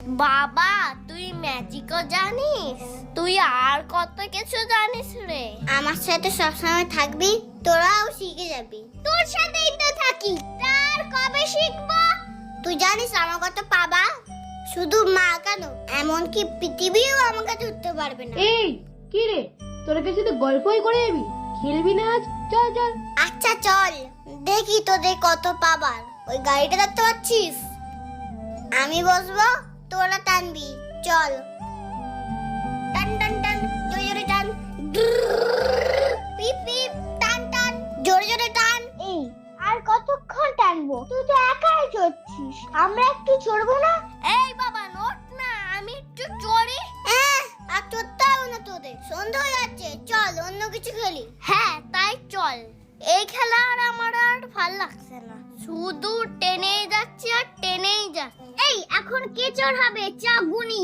বাবা তুই ম্যাজিকও জানিস, তুই আর কত কিছু জানিস রে। আমার সাথে সবসময় থাকবি, তোরাও শিখে যাবি। তোর সাথেই তো থাকি, তার কবে শিখবো? তুই জানিস আমার কত পাবা? শুধু মা কেন, এমনকি পৃথিবীও আমাকে ধরতে পারবে না। এই কি রে, তোরা কাছে তো গল্পই করে যাবি, খেলবি না আজ? চল চল। আচ্ছা চল, দেখি তোদের কত পাবার। ওই গাড়িটা দেখতে পাচ্ছিস? আমি বসবো, তোরা টানবি। চল, টান টান টান, জোরে জোরে টান। পিপ পিপ, টান টান, জোরে জোরে টান। এই আর কতক্ষণ টানবো? তুই তো একাই চড়ছিস, আমরা একটু চড়বো না? এই বাবা নোট না, আমি একটু চড়ি। আর চড়তে হবে না তোদের, সন্ধ্যা হয়ে যাচ্ছে। চল অন্য কিছু খেলি। হ্যাঁ তাই চল, এই খেলা আর আমার আর ভাল লাগছে না, শুধু টেনেই যাচ্ছি আর টেনেই যাচ্ছি। এই এখন কে চড় হবে? চা গুনি।